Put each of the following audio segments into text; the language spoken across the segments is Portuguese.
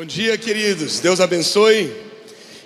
Bom dia, queridos. Deus abençoe.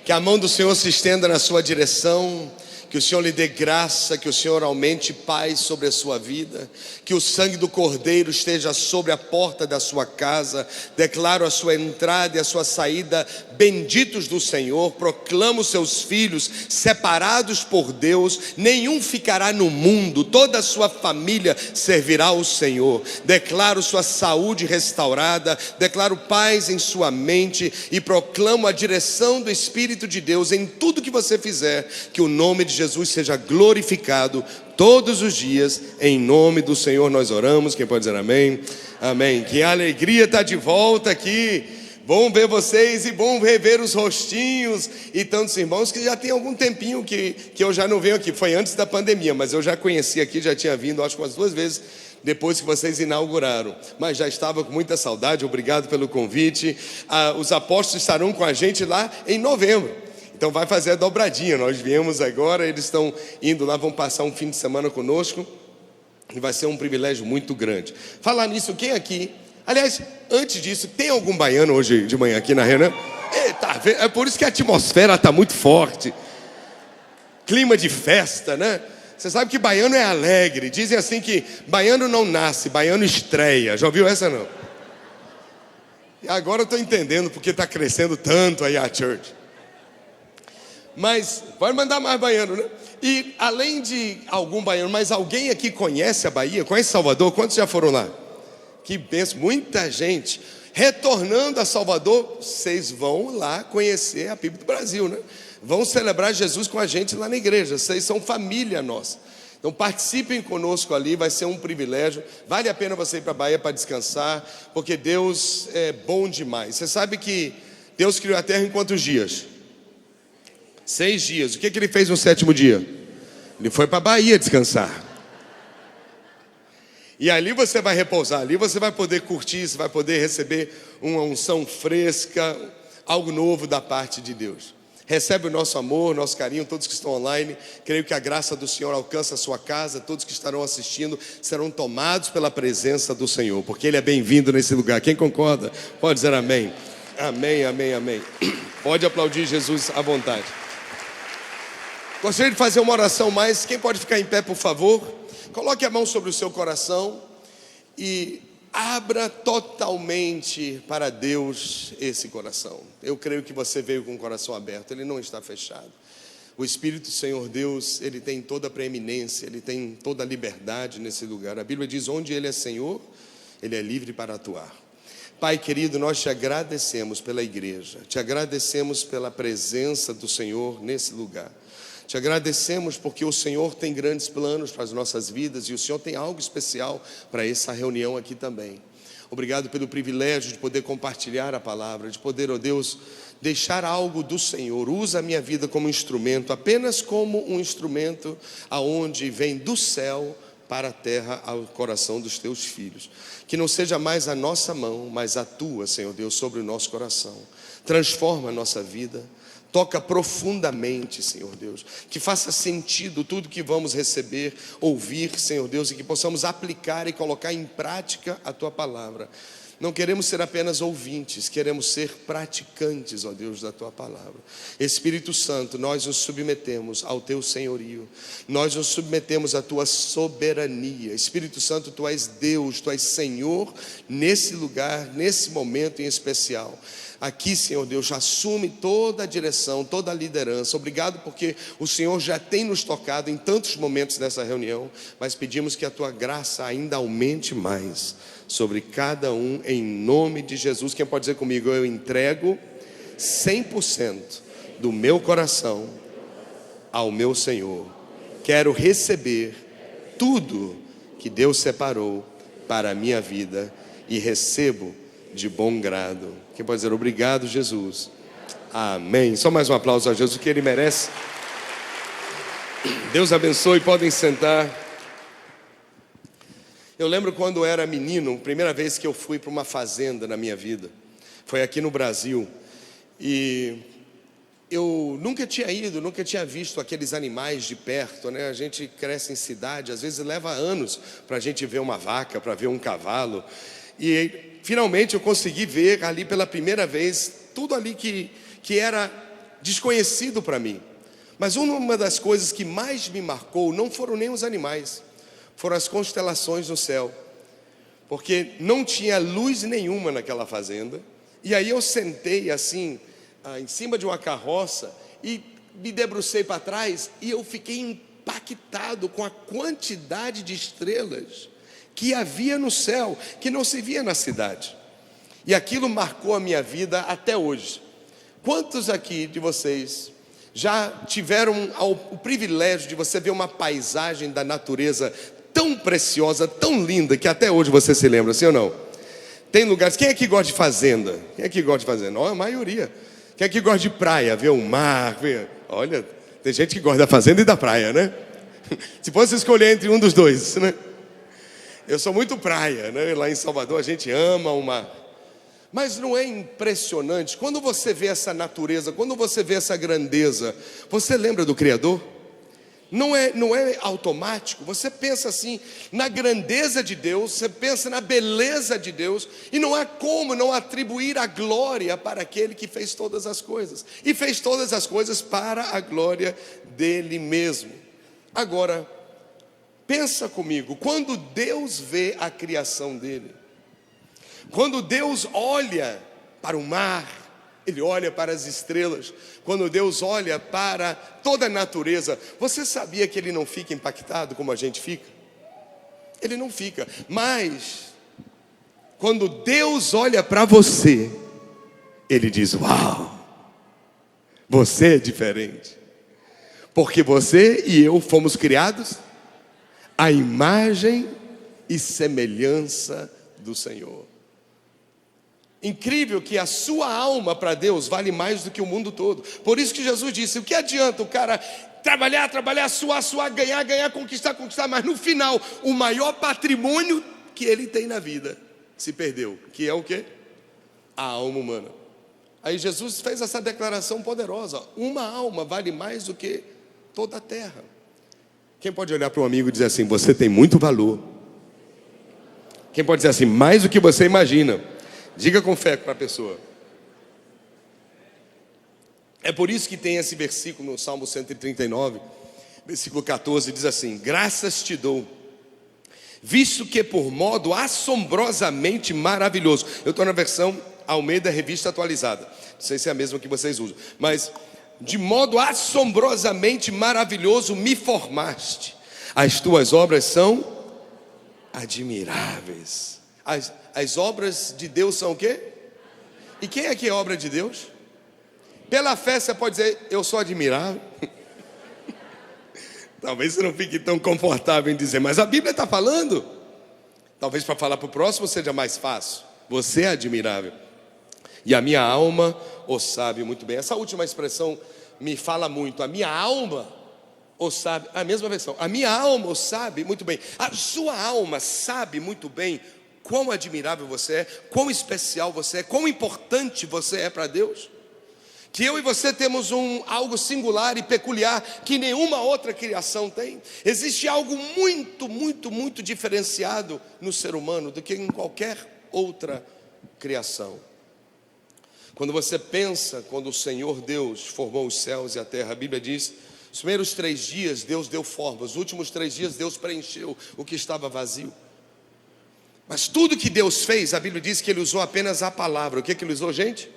Que a mão do Senhor se estenda na sua direção. Que o Senhor lhe dê graça, que o Senhor aumente paz sobre a sua vida, que o sangue do Cordeiro esteja sobre a porta da sua casa. Declaro a sua entrada e a sua saída benditos do Senhor. Proclamo seus filhos separados por Deus, nenhum ficará no mundo, toda a sua família servirá ao Senhor. Declaro sua saúde restaurada, declaro paz em sua mente e proclamo a direção do Espírito de Deus em tudo que você fizer, que o nome de Jesus seja glorificado todos os dias. Em nome do Senhor nós oramos. Quem pode dizer amém? Amém. Que alegria estar de volta aqui. Bom ver vocês e bom rever os rostinhos e tantos irmãos que já tem algum tempinho que eu já não venho aqui. Foi antes da pandemia, mas eu já conheci aqui, já tinha vindo acho que umas 2 vezes depois que vocês inauguraram, mas já estava com muita saudade. Obrigado pelo convite. Os apóstolos estarão com a gente lá em novembro. Então vai fazer a dobradinha. Nós viemos agora, eles estão indo lá, vão passar um fim de semana conosco e vai ser um privilégio muito grande. Falar nisso, quem aqui... Aliás, antes disso, tem algum baiano hoje de manhã aqui na Renan? É por isso que a atmosfera está muito forte. Clima de festa, né? Você sabe que baiano é alegre. Dizem assim que baiano não nasce, baiano estreia. Já ouviu essa não? E agora eu estou entendendo porque está crescendo tanto aí a church. Mas pode mandar mais baiano, né? E além de algum baiano, mas alguém aqui conhece a Bahia? Conhece Salvador? Quantos já foram lá? Que benção, muita gente. Retornando a Salvador, vocês vão lá conhecer a PIB do Brasil, né? Vão celebrar Jesus com a gente lá na igreja. Vocês são família nossa. Então participem conosco ali, vai ser um privilégio. Vale a pena você ir para a Bahia para descansar, porque Deus é bom demais. Você sabe que Deus criou a terra em quantos dias? 6 dias. O que ele fez no 7º dia? Ele foi para a Bahia descansar. E ali você vai repousar, ali você vai poder curtir, você vai poder receber uma unção fresca, algo novo da parte de Deus. Recebe o nosso amor, nosso carinho, todos que estão online. Creio que a graça do Senhor alcança a sua casa. Todos que estarão assistindo serão tomados pela presença do Senhor, porque Ele é bem-vindo nesse lugar. Quem concorda? Pode dizer amém. Amém, amém, amém. Pode aplaudir Jesus à vontade. Gostaria de fazer uma oração mais. Quem pode ficar em pé, por favor? Coloque a mão sobre o seu coração e abra totalmente para Deus esse coração. Eu creio que você veio com o coração aberto, ele não está fechado. O Espírito do Senhor Deus, ele tem toda a preeminência, ele tem toda a liberdade nesse lugar. A Bíblia diz: onde ele é Senhor, ele é livre para atuar. Pai querido, nós te agradecemos pela igreja, te agradecemos pela presença do Senhor nesse lugar. Te agradecemos porque o Senhor tem grandes planos para as nossas vidas e o Senhor tem algo especial para essa reunião aqui também. Obrigado pelo privilégio de poder compartilhar a palavra, de poder, ó Deus, deixar algo do Senhor. Usa a minha vida como instrumento, apenas como um instrumento aonde vem do céu para a terra, ao coração dos teus filhos. Que não seja mais a nossa mão, mas a tua, Senhor Deus, sobre o nosso coração. Transforma a nossa vida. Toca profundamente, Senhor Deus, que faça sentido tudo que vamos receber, ouvir, Senhor Deus, e que possamos aplicar e colocar em prática a Tua palavra. Não queremos ser apenas ouvintes, queremos ser praticantes, ó Deus, da Tua palavra. Espírito Santo, nós nos submetemos ao Teu senhorio, nós nos submetemos à Tua soberania. Espírito Santo, Tu és Deus, Tu és Senhor nesse lugar, nesse momento em especial. Aqui, Senhor Deus, assume toda a direção, toda a liderança. Obrigado porque o Senhor já tem nos tocado em tantos momentos nessa reunião, mas pedimos que a Tua graça ainda aumente mais sobre cada um, em nome de Jesus. Quem pode dizer comigo? Eu entrego 100% do meu coração ao meu Senhor. Quero receber tudo que Deus separou para a minha vida e recebo de bom grado. Quem pode dizer obrigado, Jesus? Amém. Só mais um aplauso a Jesus, que Ele merece. Deus abençoe, podem sentar. Eu lembro quando eu era menino, primeira vez que eu fui para uma fazenda na minha vida, foi aqui no Brasil, e eu nunca tinha ido, nunca tinha visto aqueles animais de perto, né? A gente cresce em cidade, às vezes leva anos para a gente ver uma vaca, para ver um cavalo. E finalmente eu consegui ver ali pela primeira vez tudo ali que era desconhecido para mim. Mas uma das coisas que mais me marcou não foram nem os animais, foram as constelações no céu, porque não tinha luz nenhuma naquela fazenda. E aí eu sentei assim, em cima de uma carroça e me debrucei para trás e eu fiquei impactado com a quantidade de estrelas que havia no céu, que não se via na cidade. E aquilo marcou a minha vida até hoje. Quantos aqui de vocês já tiveram o privilégio de você ver uma paisagem da natureza tão preciosa, tão linda, que até hoje você se lembra, sim ou não? Tem lugares, quem é que gosta de fazenda? Quem é que gosta de fazenda? A maioria. Quem é que gosta de praia, ver o mar, olha, tem gente que gosta da fazenda e da praia, né? Se fosse escolher entre um dos dois, né? Eu sou muito praia, né? Lá em Salvador a gente ama o mar. Mas não é impressionante? Quando você vê essa natureza, quando você vê essa grandeza, você lembra do Criador? Não é automático. Você pensa assim na grandeza de Deus, você pensa na beleza de Deus, e não há como não atribuir a glória para aquele que fez todas as coisas, e fez todas as coisas para a glória dele mesmo. Agora, pensa comigo, quando Deus vê a criação dele, quando Deus olha para o mar, Ele olha para as estrelas, quando Deus olha para toda a natureza, você sabia que Ele não fica impactado como a gente fica? Ele não fica, mas quando Deus olha para você, Ele diz: uau, você é diferente, porque você e eu fomos criados à imagem e semelhança do Senhor. Incrível que a sua alma para Deus vale mais do que o mundo todo. Por isso que Jesus disse: o que adianta o cara trabalhar, suar, ganhar, conquistar, mas no final o maior patrimônio que ele tem na vida se perdeu, que é o quê? A alma humana. Aí Jesus fez essa declaração poderosa: uma alma vale mais do que toda a terra. Quem pode olhar para um amigo e dizer assim: você tem muito valor? Quem pode dizer assim: mais do que você imagina? Diga com fé para a pessoa. É por isso que tem esse versículo no Salmo 139, versículo 14, diz assim: graças te dou, visto que por modo assombrosamente maravilhoso. Eu estou na versão Almeida Revista Atualizada, não sei se é a mesma que vocês usam, mas de modo assombrosamente maravilhoso me formaste, as tuas obras são admiráveis. As obras de Deus são o quê? E quem é que é obra de Deus? Pela fé você pode dizer: eu sou admirável. Talvez você não fique tão confortável em dizer, mas a Bíblia está falando. Talvez para falar para o próximo seja mais fácil. Você é admirável, e a minha alma o sabe muito bem. Essa última expressão me fala muito. A minha alma o sabe, a mesma versão, a minha alma o sabe muito bem. A sua alma sabe muito bem quão admirável você é, quão especial você é, quão importante você é para Deus. Que eu e você temos algo singular e peculiar que nenhuma outra criação tem. Existe algo muito diferenciado no ser humano do que em qualquer outra criação. Quando você pensa, quando o Senhor Deus formou os céus e a terra, a Bíblia diz: os primeiros 3 dias Deus deu forma, os últimos 3 dias Deus preencheu o que estava vazio. Mas tudo que Deus fez, a Bíblia diz que Ele usou apenas a palavra. O que Ele usou, gente?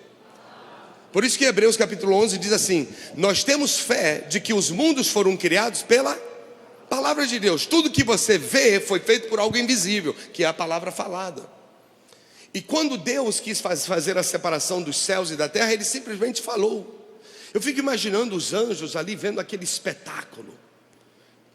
Por isso que Hebreus capítulo 11 diz assim: nós temos fé de que os mundos foram criados pela palavra de Deus. Tudo que você vê foi feito por algo invisível, que é a palavra falada. E quando Deus quis fazer a separação dos céus e da terra, Ele simplesmente falou. Eu fico imaginando os anjos ali vendo aquele espetáculo.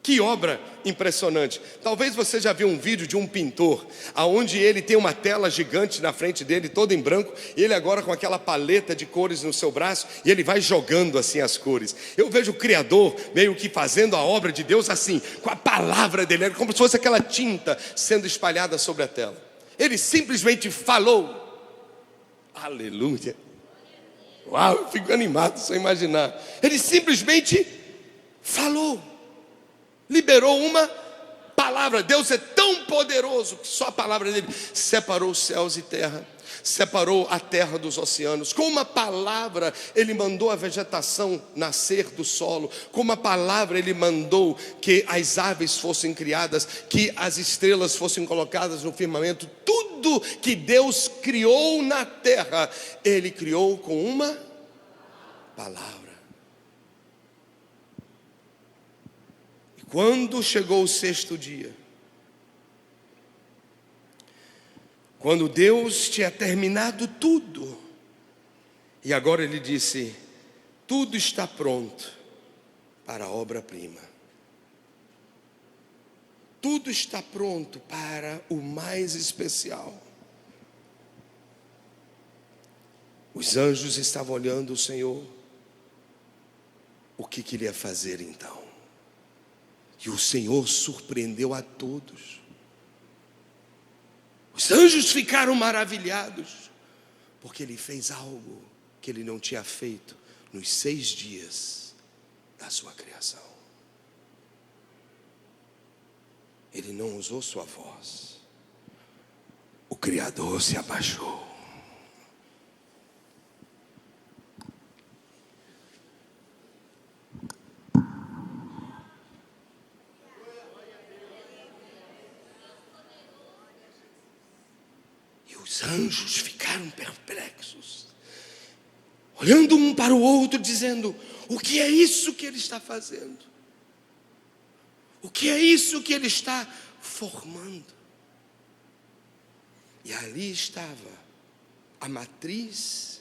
Que obra impressionante. Talvez você já viu um vídeo de um pintor, onde ele tem uma tela gigante na frente dele, toda em branco, e ele agora com aquela paleta de cores no seu braço, e ele vai jogando assim as cores. Eu vejo o Criador meio que fazendo a obra de Deus assim, com a palavra dele, como se fosse aquela tinta sendo espalhada sobre a tela. Ele simplesmente falou. Aleluia. Uau, eu fico animado só imaginar. Ele simplesmente falou. Liberou uma palavra. Deus é tão poderoso que só a palavra dele separou os céus e terra, separou a terra dos oceanos. Com uma palavra ele mandou a vegetação nascer do solo. Com uma palavra ele mandou que as aves fossem criadas, que as estrelas fossem colocadas no firmamento. Tudo que Deus criou na terra, ele criou com uma palavra. E quando chegou o sexto dia, quando Deus tinha terminado tudo, e agora ele disse: tudo está pronto para a obra-prima. Tudo está pronto para o mais especial. Os anjos estavam olhando o Senhor. O que ele ia fazer então? E o Senhor surpreendeu a todos. Os anjos ficaram maravilhados, porque ele fez algo que ele não tinha feito nos 6 dias da sua criação. Ele não usou sua voz. O Criador se abaixou. Os anjos ficaram perplexos, olhando um para o outro, dizendo: o que é isso que ele está fazendo? O que é isso que ele está formando? E ali estava a matriz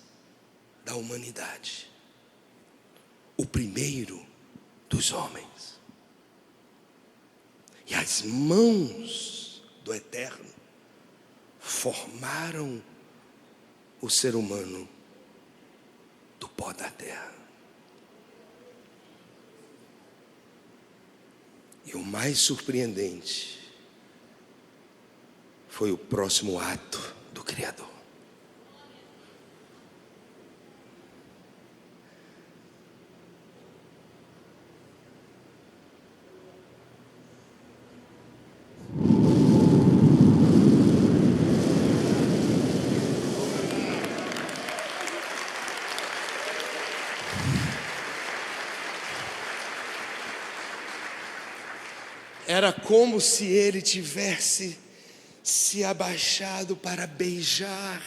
da humanidade, o primeiro dos homens. E as mãos do Eterno formaram o ser humano do pó da terra. E o mais surpreendente foi o próximo ato do Criador. Era como se ele tivesse se abaixado para beijar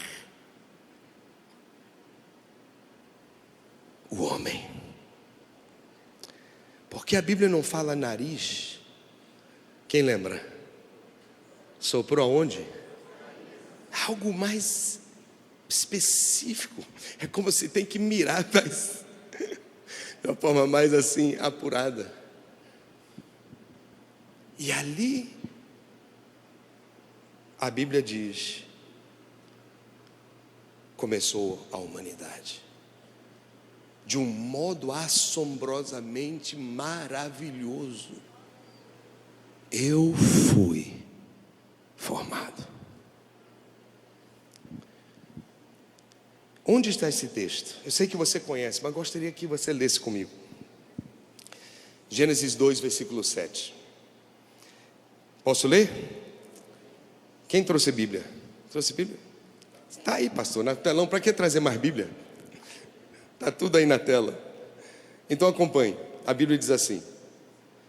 o homem. Porque a Bíblia não fala nariz. Quem lembra? Soprou aonde? Algo mais específico. É como se tem que mirar, mas de uma forma mais assim, apurada. E ali, a Bíblia diz, começou a humanidade. De um modo assombrosamente maravilhoso. Eu fui formado. Onde está esse texto? Eu sei que você conhece, mas gostaria que você lesse comigo. Gênesis 2, versículo 7. Posso ler? Quem trouxe Bíblia? Trouxe Bíblia? Está aí, pastor, na telão. Para que trazer mais Bíblia? Está tudo aí na tela. Então acompanhe. A Bíblia diz assim: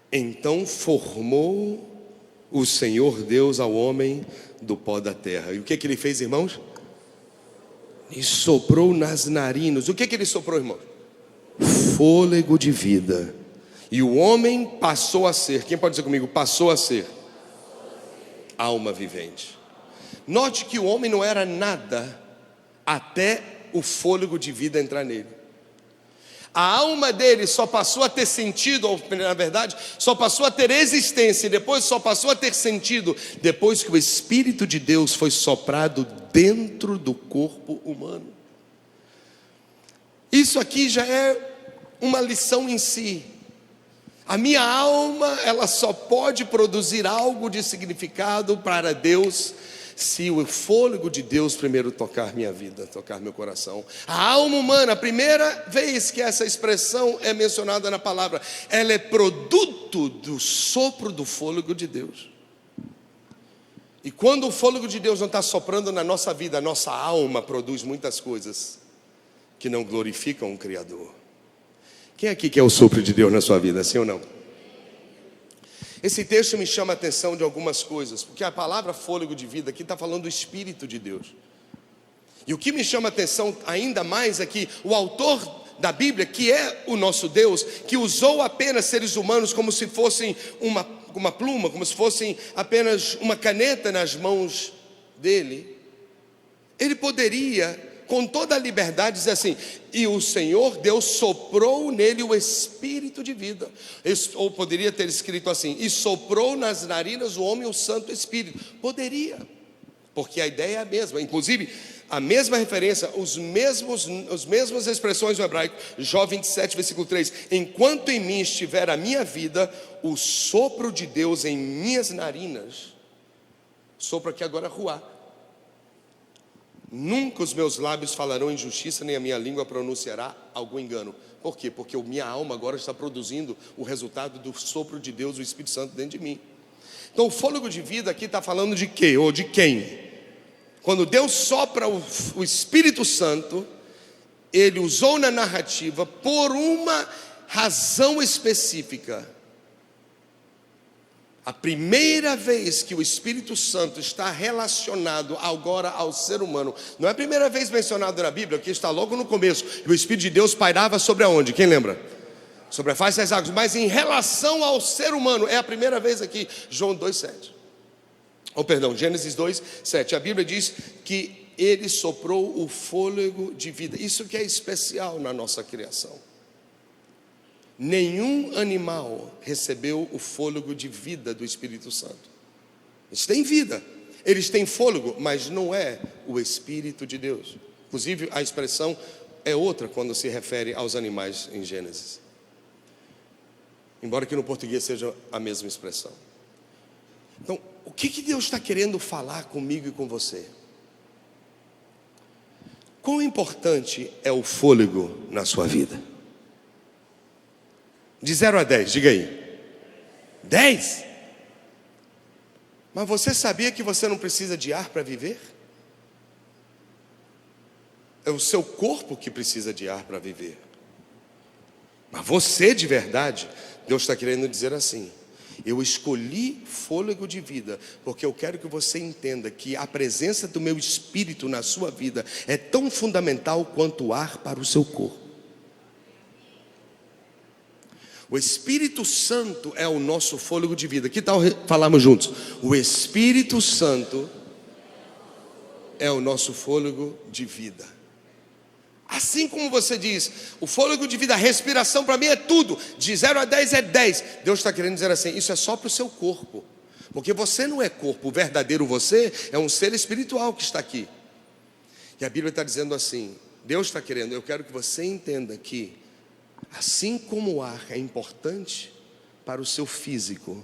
então formou o Senhor Deus ao homem do pó da terra. E o que ele fez, irmãos? E soprou nas narinas. O que ele soprou, irmãos? Fôlego de vida. E o homem passou a ser. Quem pode dizer comigo? Passou a ser alma vivente. Note que o homem não era nada até o fôlego de vida entrar nele. A alma dele só passou a ter sentido, ou na verdade, só passou a ter existência, e depois só passou a ter sentido depois que o Espírito de Deus foi soprado dentro do corpo humano. Isso aqui já é uma lição em si. A minha alma, ela só pode produzir algo de significado para Deus se o fôlego de Deus primeiro tocar minha vida, tocar meu coração. A alma humana, a primeira vez que essa expressão é mencionada na palavra, ela é produto do sopro do fôlego de Deus. E quando o fôlego de Deus não está soprando na nossa vida, a nossa alma produz muitas coisas que não glorificam o Criador. Quem aqui quer o sopro de Deus na sua vida, sim ou não? Esse texto me chama a atenção de algumas coisas, porque a palavra fôlego de vida aqui está falando do Espírito de Deus. E o que me chama a atenção ainda mais é que o autor da Bíblia, que é o nosso Deus, que usou apenas seres humanos como se fossem uma pluma, como se fossem apenas uma caneta nas mãos dele, ele poderia com toda a liberdade dizer assim: e o Senhor Deus soprou nele o Espírito de vida. Ou poderia ter escrito assim: e soprou nas narinas o homem o Santo Espírito. Poderia, porque a ideia é a mesma. Inclusive, a mesma referência, as mesmas expressões no hebraico. Jó 27, versículo 3: enquanto em mim estiver a minha vida, o sopro de Deus em minhas narinas. Sopro aqui agora ruá. Nunca os meus lábios falarão injustiça, nem a minha língua pronunciará algum engano. Por quê? Porque a minha alma agora está produzindo o resultado do sopro de Deus, o Espírito Santo dentro de mim. Então o fôlego de vida aqui está falando de quê? Ou de quem? Quando Deus sopra o Espírito Santo, Ele usou na narrativa por uma razão específica. A primeira vez que o Espírito Santo está relacionado agora ao ser humano, não é a primeira vez mencionado na Bíblia, que está logo no começo, que o Espírito de Deus pairava sobre aonde? Quem lembra? Sobre a face das águas. Mas em relação ao ser humano, é a primeira vez aqui, João 2,7. Gênesis 2,7. A Bíblia diz que Ele soprou o fôlego de vida. Isso que é especial na nossa criação. Nenhum animal recebeu o fôlego de vida do Espírito Santo. Eles têm vida, eles têm fôlego, mas não é o Espírito de Deus. Inclusive a expressão é outra quando se refere aos animais em Gênesis. Embora que no português seja a mesma expressão. Então, o que Deus está querendo falar comigo e com você? Quão importante é o fôlego na sua vida? De 0 a 10, diga aí. 10? Mas você sabia que você não precisa de ar para viver? É o seu corpo que precisa de ar para viver. Mas você de verdade, Deus está querendo dizer assim: eu escolhi fôlego de vida, porque eu quero que você entenda que a presença do meu Espírito na sua vida é tão fundamental quanto o ar para o seu corpo. O Espírito Santo é o nosso fôlego de vida. Que tal falarmos juntos? O Espírito Santo é o nosso fôlego de vida. Assim como você diz, o fôlego de vida, a respiração para mim é tudo. De 0 a 10 é 10. Deus está querendo dizer assim: isso é só para o seu corpo. Porque você não é corpo, o verdadeiro você é um ser espiritual que está aqui. E a Bíblia está dizendo assim, Deus está querendo, eu quero que você entenda que assim como o ar é importante para o seu físico,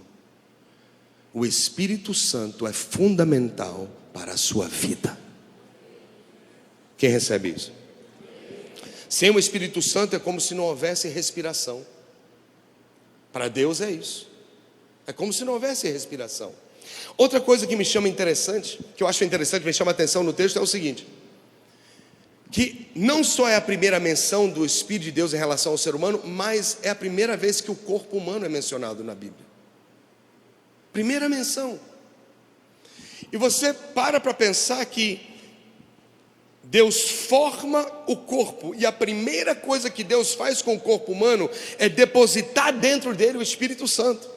o Espírito Santo é fundamental para a sua vida. Quem recebe isso? Sem o Espírito Santo é como se não houvesse respiração. Para Deus é isso. É como se não houvesse respiração. Outra coisa que me chama interessante, que eu acho interessante, me chama a atenção no texto, é o seguinte: que não só é a primeira menção do Espírito de Deus em relação ao ser humano, mas é a primeira vez que o corpo humano é mencionado na Bíblia. Primeira menção. E você para pensar que Deus forma o corpo, e a primeira coisa que Deus faz com o corpo humano é depositar dentro dele o Espírito Santo.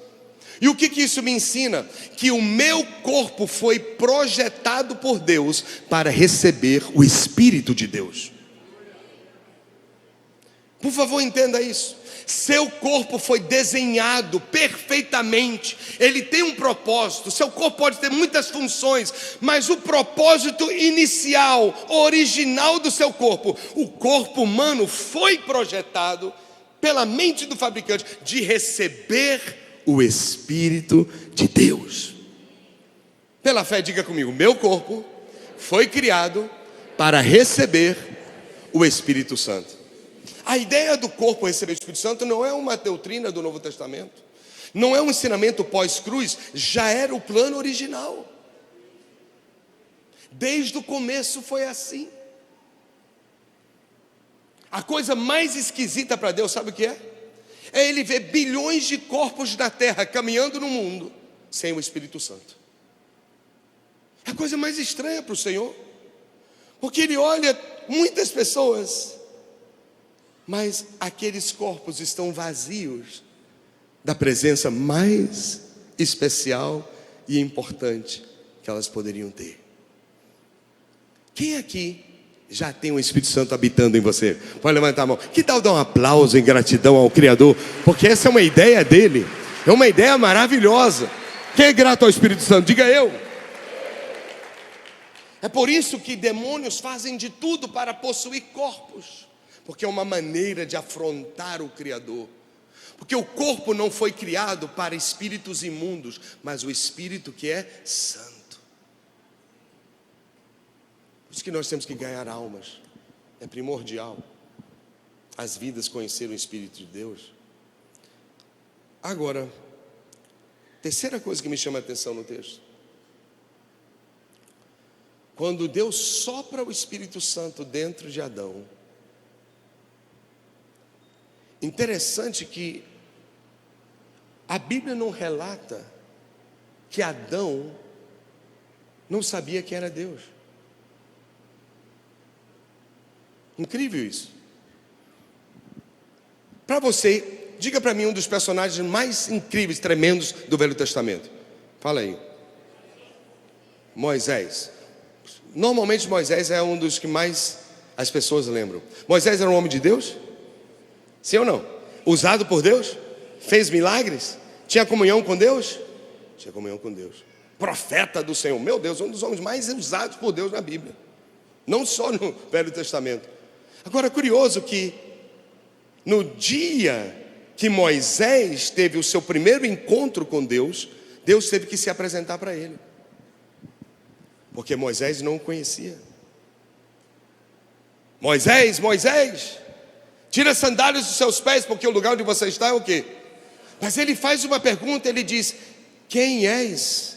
E o que isso me ensina? Que o meu corpo foi projetado por Deus para receber o Espírito de Deus. Por favor, entenda isso. Seu corpo foi desenhado perfeitamente. Ele tem um propósito. Seu corpo pode ter muitas funções, mas o propósito inicial, original do seu corpo, o corpo humano foi projetado pela mente do fabricante de receber o Espírito de Deus. Pela fé, diga comigo: meu corpo foi criado para receber o Espírito Santo. A ideia do corpo receber o Espírito Santo não é uma doutrina do Novo Testamento, não é um ensinamento pós-cruz, já era o plano original. Desde o começo foi assim. A coisa mais esquisita para Deus, sabe o que é? É Ele ver bilhões de corpos na terra caminhando no mundo sem o Espírito Santo. É a coisa mais estranha para o Senhor, porque Ele olha muitas pessoas, mas aqueles corpos estão vazios da presença mais especial e importante que elas poderiam ter. Quem aqui já tem o Espírito Santo habitando em você? Pode levantar a mão. Que tal dar um aplauso em gratidão ao Criador? Porque essa é uma ideia dele, é uma ideia maravilhosa. Quem é grato ao Espírito Santo? Diga eu. É por isso que demônios fazem de tudo para possuir corpos, porque é uma maneira de afrontar o Criador. Porque o corpo não foi criado para espíritos imundos, mas o Espírito que é santo. Por isso que nós temos que ganhar almas. É primordial as vidas conhecerem o Espírito de Deus. Agora, terceira coisa que me chama a atenção no texto. Quando Deus sopra o Espírito Santo dentro de Adão, interessante que a Bíblia não relata que Adão não sabia que era Deus. Incrível isso. Para você, diga para mim um dos personagens mais incríveis, tremendos do Velho Testamento. Fala aí. Moisés. Normalmente Moisés é um dos que mais as pessoas lembram. Moisés era um homem de Deus? Sim ou não? Usado por Deus? Fez milagres? Tinha comunhão com Deus? Tinha comunhão com Deus. Profeta do Senhor. Meu Deus, um dos homens mais usados por Deus na Bíblia. Não só no Velho Testamento. Agora, curioso que no dia que Moisés teve o seu primeiro encontro com Deus, Deus teve que se apresentar para ele. Porque Moisés não o conhecia. Moisés, Moisés, tira as sandálias dos seus pés, porque o lugar onde você está é o quê? Mas ele faz uma pergunta, ele diz: quem és,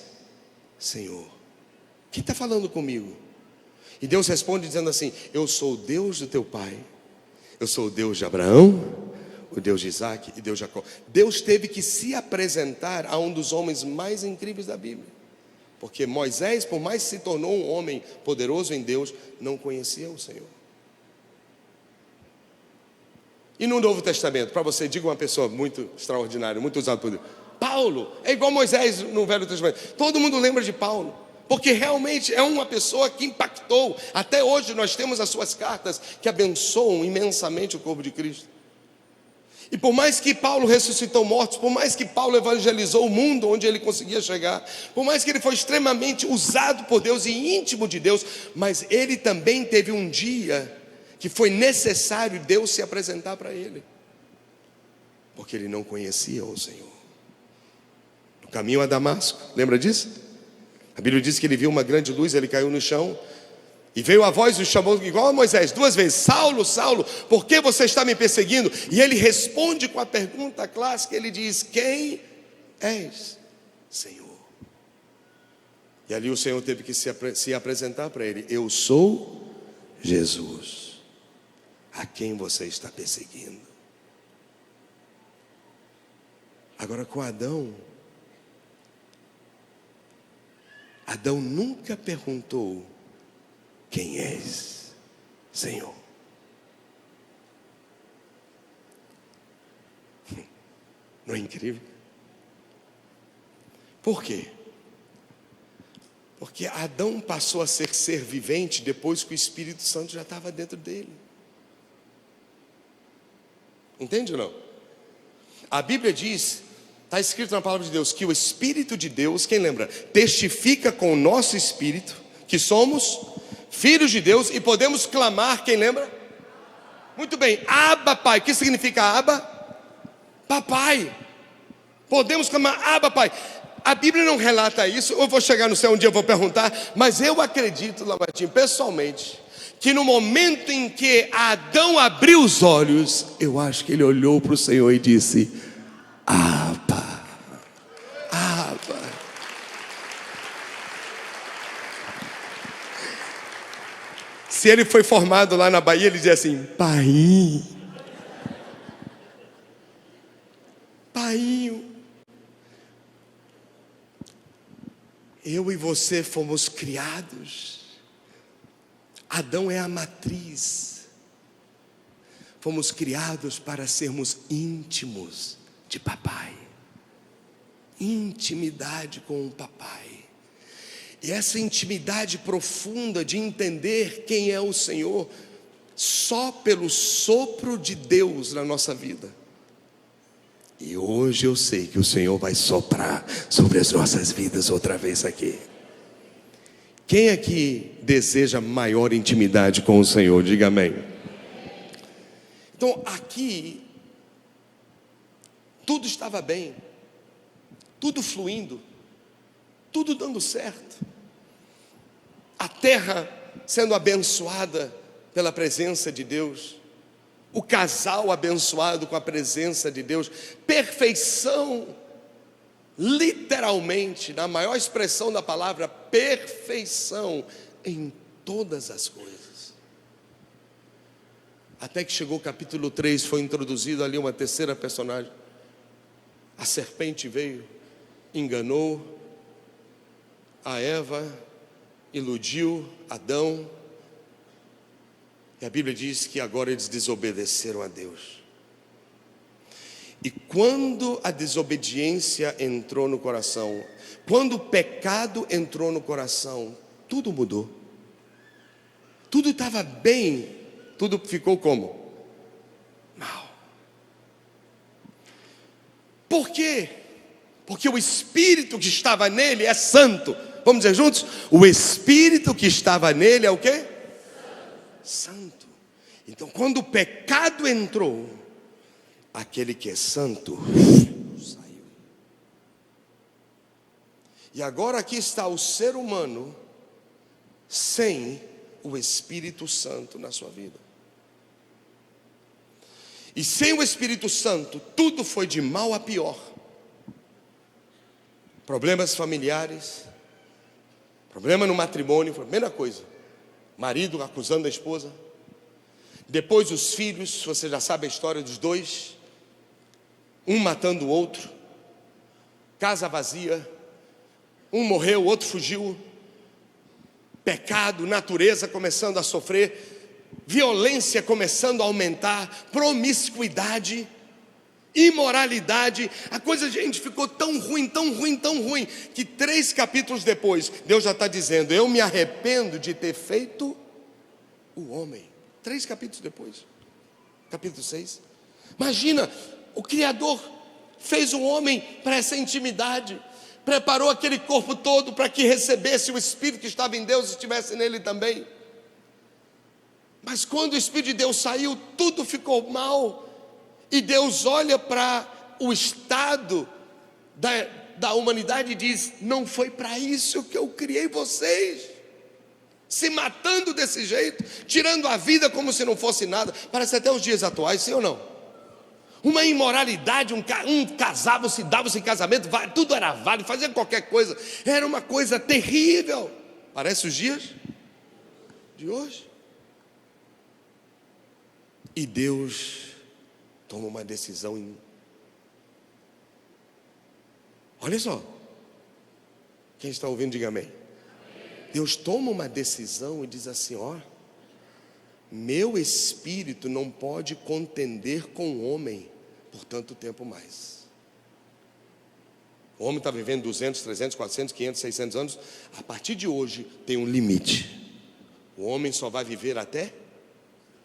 Senhor? Quem está falando comigo? E Deus responde dizendo assim: eu sou o Deus do teu pai, eu sou o Deus de Abraão, o Deus de Isaac e Deus de Jacó. Deus teve que se apresentar a um dos homens mais incríveis da Bíblia. Porque Moisés, por mais que se tornou um homem poderoso em Deus, não conhecia o Senhor. E no Novo Testamento, para você, diga uma pessoa muito extraordinária, muito usada por Deus. Paulo, é igual Moisés no Velho Testamento. Todo mundo lembra de Paulo, porque realmente é uma pessoa que impactou. Até hoje nós temos as suas cartas que abençoam imensamente o corpo de Cristo. E por mais que Paulo ressuscitou mortos, por mais que Paulo evangelizou o mundo onde ele conseguia chegar, por mais que ele foi extremamente usado por Deus e íntimo de Deus, mas ele também teve um dia que foi necessário Deus se apresentar para ele, porque ele não conhecia o Senhor. No caminho a Damasco, lembra disso? A Bíblia diz que ele viu uma grande luz, ele caiu no chão, e veio a voz e o chamou igual a Moisés, 2 vezes: Saulo, Saulo, por que você está me perseguindo? E ele responde com a pergunta clássica, ele diz: quem és, Senhor? E ali o Senhor teve que se apresentar para ele: eu sou Jesus, a quem você está perseguindo. Agora com Adão nunca perguntou: quem és, Senhor? Não é incrível? Por quê? Porque Adão passou a ser vivente depois que o Espírito Santo já estava dentro dele. Entende ou não? A Bíblia diz, está escrito na palavra de Deus, que o Espírito de Deus, quem lembra? Testifica com o nosso espírito que somos filhos de Deus e podemos clamar, quem lembra? Muito bem, Abba Pai. O que significa Abba? Papai. Podemos clamar Abba Pai. A Bíblia não relata isso. Eu vou chegar no céu um dia, eu vou perguntar, mas eu acredito, Lamartim, pessoalmente, que no momento em que Adão abriu os olhos, eu acho que ele olhou para o Senhor e disse: Abba, Abba. Se ele foi formado lá na Bahia, ele dizia assim: painho, painho. Eu e você fomos criados. Adão é a matriz. Fomos criados para sermos íntimos de papai. Intimidade com o papai. E essa intimidade profunda de entender quem é o Senhor, só pelo sopro de Deus na nossa vida. E hoje eu sei que o Senhor vai soprar sobre as nossas vidas outra vez aqui. Quem aqui deseja maior intimidade com o Senhor? Diga amém. Então aqui, tudo estava bem, tudo fluindo, tudo dando certo. A terra sendo abençoada pela presença de Deus. O casal abençoado com a presença de Deus. Perfeição, literalmente, na maior expressão da palavra, perfeição em todas as coisas. Até que chegou o capítulo 3, foi introduzido ali uma terceira personagem. A serpente veio, enganou a Eva, iludiu Adão. E a Bíblia diz que agora eles desobedeceram a Deus. E quando a desobediência entrou no coração, quando o pecado entrou no coração, tudo mudou. Tudo estava bem, tudo ficou como? Mal. Por quê? Porque o Espírito que estava nele é santo. Vamos dizer juntos? O Espírito que estava nele é o quê? Santo. Então quando o pecado entrou, aquele que é santo saiu. E agora aqui está o ser humano sem o Espírito Santo na sua vida. E sem o Espírito Santo, tudo foi de mal a pior. Problemas familiares, problema no matrimônio, foi a primeira coisa. Marido acusando a esposa. Depois os filhos, você já sabe a história dos dois. Um matando o outro. Casa vazia. Um morreu, o outro fugiu. Pecado, natureza começando a sofrer. Violência começando a aumentar. Promiscuidade. Imoralidade. A coisa, gente, ficou tão ruim, tão ruim, tão ruim, que 3 capítulos depois, Deus já está dizendo: eu me arrependo de ter feito o homem. 3 capítulos depois, capítulo 6. Imagina, o Criador fez o homem para essa intimidade, preparou aquele corpo todo para que recebesse o Espírito que estava em Deus e estivesse nele também. Mas quando o Espírito de Deus saiu, tudo ficou mal. E Deus olha para o estado da humanidade e diz: não foi para isso que eu criei vocês. Se matando desse jeito, tirando a vida como se não fosse nada. Parece até os dias atuais, sim ou não? Uma imoralidade, um casava-se, dava-se em casamento, tudo era válido, fazia qualquer coisa. Era uma coisa terrível. Parece os dias de hoje. E Deus toma uma decisão. Olha só. Quem está ouvindo, diga amém. Deus toma uma decisão e diz assim: ó, meu espírito não pode contender com o homem por tanto tempo mais. O homem está vivendo 200, 300, 400, 500, 600 anos. A partir de hoje tem um limite. O homem só vai viver até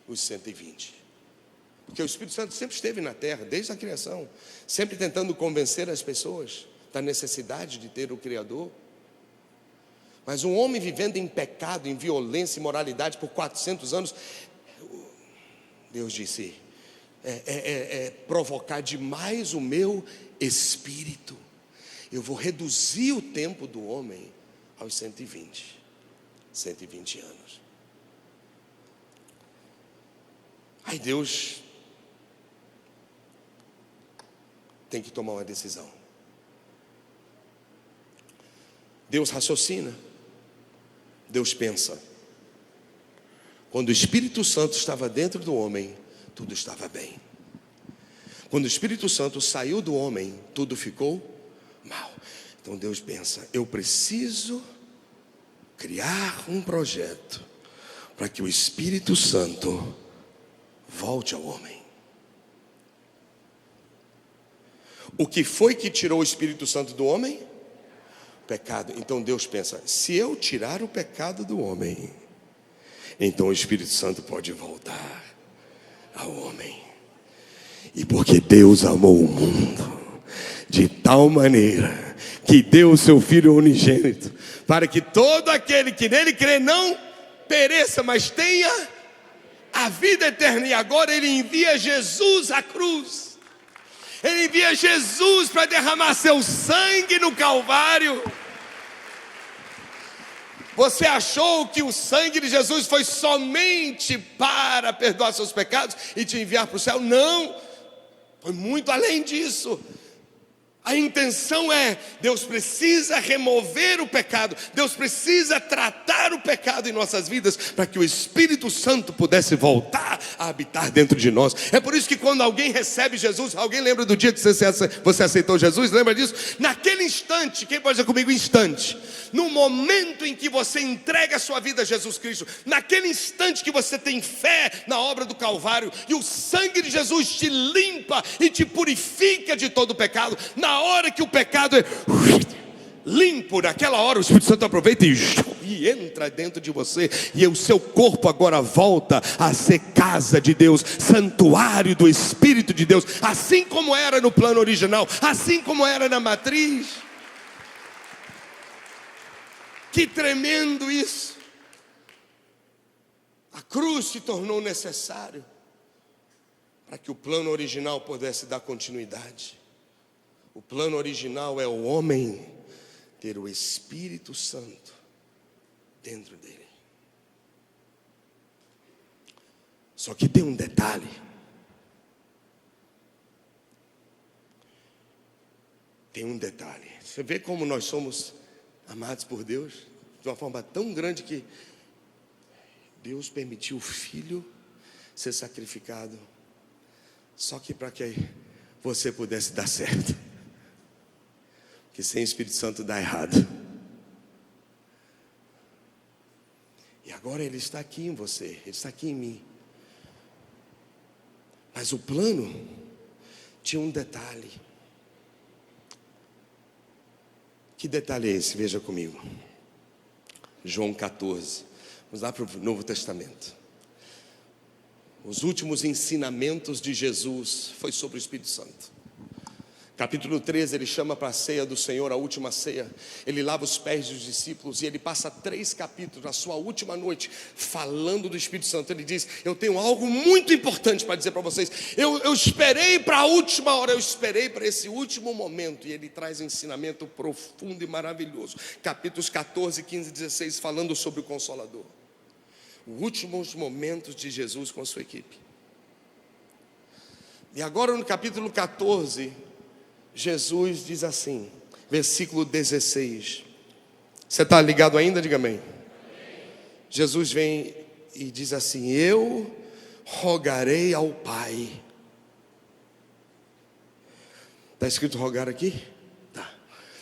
os 120. Porque o Espírito Santo sempre esteve na terra, desde a criação, sempre tentando convencer as pessoas da necessidade de ter o Criador. Mas um homem vivendo em pecado, em violência e imoralidade por 400 anos, Deus disse: provocar demais o meu espírito. Eu vou reduzir o tempo do homem aos 120 anos. Aí Deus tem que tomar uma decisão. Deus raciocina, Deus pensa. Quando o Espírito Santo estava dentro do homem, tudo estava bem. Quando o Espírito Santo saiu do homem, tudo ficou mal. Então Deus pensa: eu preciso criar um projeto para que o Espírito Santo volte ao homem. O que foi que tirou o Espírito Santo do homem? Pecado. Então Deus pensa: se eu tirar o pecado do homem, então o Espírito Santo pode voltar ao homem. E porque Deus amou o mundo de tal maneira que deu o seu Filho unigênito, para que todo aquele que nele crê não pereça, mas tenha a vida eterna. E agora Ele envia Jesus à cruz. Ele envia Jesus para derramar seu sangue no Calvário. Você achou que o sangue de Jesus foi somente para perdoar seus pecados e te enviar para o céu? Não, foi muito além disso. A intenção é: Deus precisa remover o pecado, Deus precisa tratar o pecado em nossas vidas, para que o Espírito Santo pudesse voltar a habitar dentro de nós. É por isso que quando alguém recebe Jesus, alguém lembra do dia que você aceitou Jesus? Lembra disso? Naquele instante, quem pode dizer comigo instante? No momento em que você entrega a sua vida a Jesus Cristo, naquele instante que você tem fé na obra do Calvário, e o sangue de Jesus te limpa e te purifica de todo o pecado, na hora que o pecado é limpo, naquela hora o Espírito Santo aproveita e entra dentro de você, e o seu corpo agora volta a ser casa de Deus, santuário do Espírito de Deus, assim como era no plano original, assim como era na matriz. Que tremendo isso! A cruz se tornou necessário para que o plano original pudesse dar continuidade. O plano original é o homem ter o Espírito Santo dentro dele. Só que tem um detalhe. Tem um detalhe. Você vê como nós somos amados por Deus de uma forma tão grande que Deus permitiu o Filho ser sacrificado só que para que você pudesse dar certo. Porque sem Espírito Santo dá errado. E agora Ele está aqui em você, Ele está aqui em mim. Mas o plano tinha um detalhe. Que detalhe é esse? Veja comigo. João 14. Vamos lá para o Novo Testamento. Os últimos ensinamentos de Jesus foi sobre o Espírito Santo. Capítulo 13, ele chama para a ceia do Senhor, a última ceia. Ele lava os pés dos discípulos e ele passa 3 capítulos, na sua última noite, falando do Espírito Santo. Ele diz: eu tenho algo muito importante para dizer para vocês. Eu esperei para a última hora, eu esperei para esse último momento. E ele traz ensinamento profundo e maravilhoso. Capítulos 14, 15 e 16, falando sobre o Consolador. Os últimos momentos de Jesus com a sua equipe. E agora no capítulo 14, Jesus diz assim, versículo 16. Você está ligado ainda? Diga amém. Jesus vem e diz assim: eu rogarei ao Pai. Está escrito rogar aqui? Tá.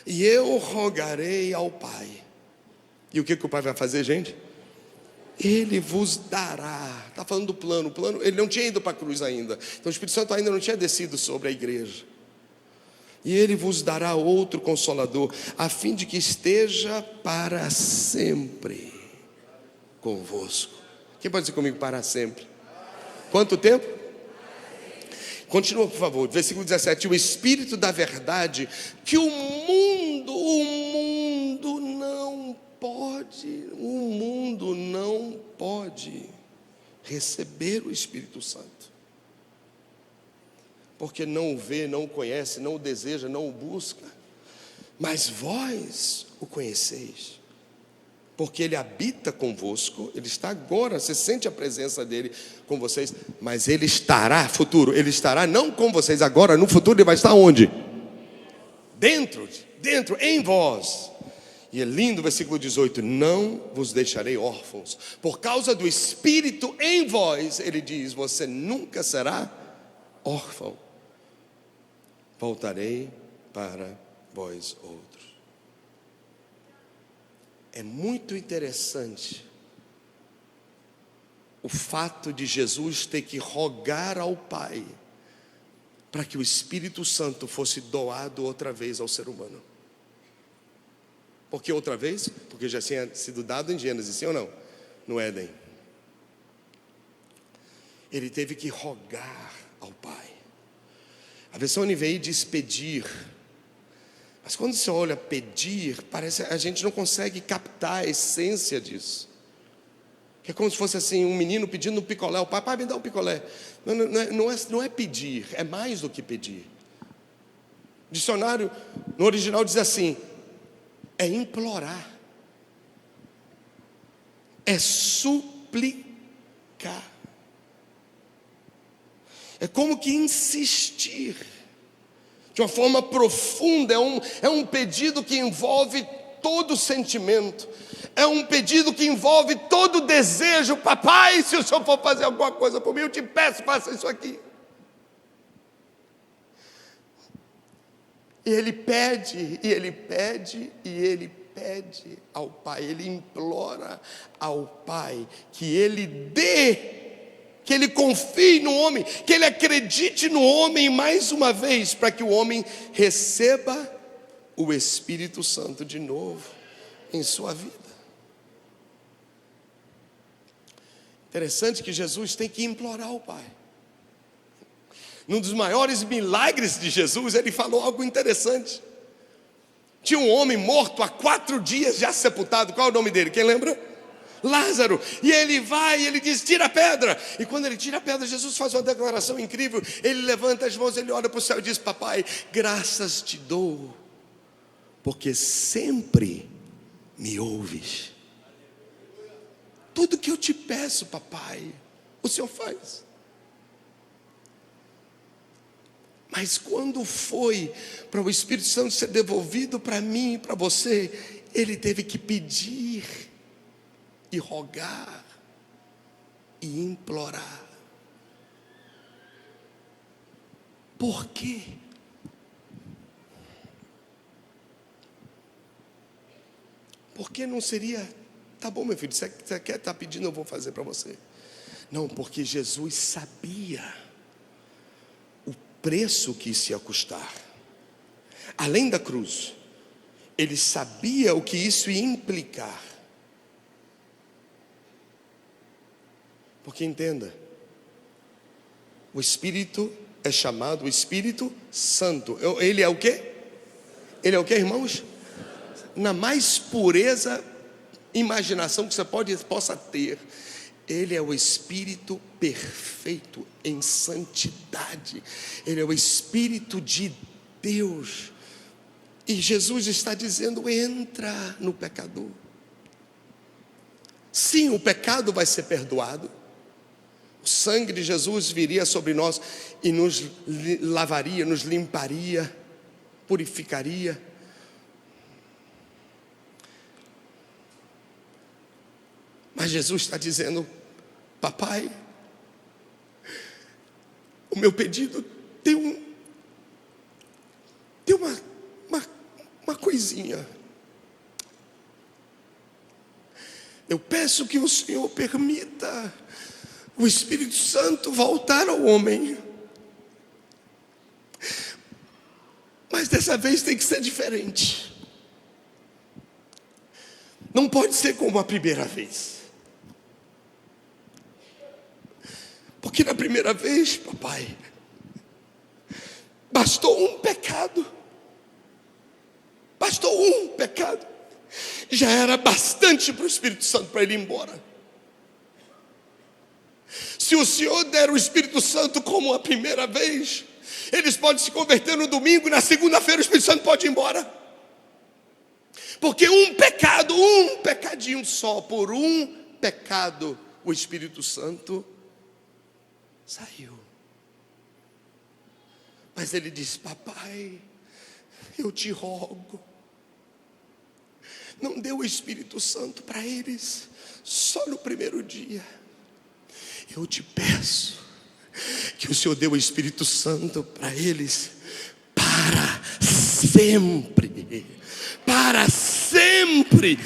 E eu rogarei ao Pai. E o que o Pai vai fazer, gente? Ele vos dará. Está falando do plano. O plano, ele não tinha ido para a cruz ainda. Então o Espírito Santo ainda não tinha descido sobre a igreja. E Ele vos dará outro Consolador, a fim de que esteja para sempre convosco. Quem pode dizer comigo para sempre? Quanto tempo? Continua, por favor, versículo 17. O Espírito da verdade, que o mundo não pode receber o Espírito Santo. Porque não o vê, não o conhece, não o deseja, não o busca. Mas vós o conheceis, porque Ele habita convosco. Ele está agora, você sente a presença dEle com vocês. Mas Ele estará, futuro, Ele estará não com vocês agora, no futuro Ele vai estar onde? Dentro, em vós. E é lindo o versículo 18: não vos deixarei órfãos. Por causa do Espírito em vós, ele diz, você nunca será órfão. Voltarei para vós outros. É muito interessante o fato de Jesus ter que rogar ao Pai para que o Espírito Santo fosse doado outra vez ao ser humano. Por que outra vez? Porque já tinha sido dado em Gênesis, sim ou não? No Éden. Ele teve que rogar ao Pai. A versão NVI diz pedir. Mas quando você olha pedir, parece a gente não consegue captar a essência disso. Que é como se fosse assim, um menino pedindo um picolé. O pai, me dá um picolé. Não é pedir, é mais do que pedir. O dicionário, no original, diz assim: é implorar, é suplicar, é como que insistir, de uma forma profunda. É um pedido que envolve todo o sentimento, é um pedido que envolve todo o desejo. Papai, se o Senhor for fazer alguma coisa por mim, eu te peço, faça isso aqui. E ele pede, e ele pede, e ele pede ao Pai, ele implora ao Pai que ele dê, que ele confie no homem, que ele acredite no homem mais uma vez, para que o homem receba o Espírito Santo de novo em sua vida. Interessante que Jesus tem que implorar ao Pai. Num dos maiores milagres de Jesus, ele falou algo interessante. Tinha um homem morto há 4 dias já sepultado. Qual é o nome dele? Quem lembra? Lázaro. E ele vai e ele diz: tira a pedra. E quando ele tira a pedra, Jesus faz uma declaração incrível. Ele levanta as mãos, ele olha para o céu e diz: papai, graças te dou, porque sempre me ouves. Tudo que eu te peço, papai, o Senhor faz. Mas quando foi para o Espírito Santo ser devolvido para mim e para você, ele teve que pedir e rogar e implorar. Por quê? Porque não seria: tá bom, meu filho, você quer estar pedindo, eu vou fazer para você. Não, porque Jesus sabia o preço que isso ia custar. Além da cruz, ele sabia o que isso ia implicar. Porque entenda, o Espírito é chamado o Espírito Santo. Ele é o quê? Ele é o quê, irmãos? Na mais pureza imaginação que você possa ter, ele é o Espírito perfeito em santidade. Ele é o Espírito de Deus. E Jesus está dizendo: entra no pecador. Sim, o pecado vai ser perdoado. O sangue de Jesus viria sobre nós e nos lavaria, nos limparia, purificaria. Mas Jesus está dizendo: papai, o meu pedido tem uma coisinha. Eu peço que o Senhor permita o Espírito Santo voltar ao homem. Mas dessa vez tem que ser diferente. Não pode ser como a primeira vez. Porque na primeira vez, papai, bastou um pecado. Bastou um pecado. Já era bastante para o Espírito Santo para ele ir embora. Se o Senhor der o Espírito Santo como a primeira vez, eles podem se converter no domingo e na segunda-feira o Espírito Santo pode ir embora. Porque um pecadinho só, por um pecado, o Espírito Santo saiu. Mas ele diz: papai, eu te rogo, não deu o Espírito Santo para eles só no primeiro dia. Eu te peço que o Senhor dê o Espírito Santo para eles para sempre, para sempre,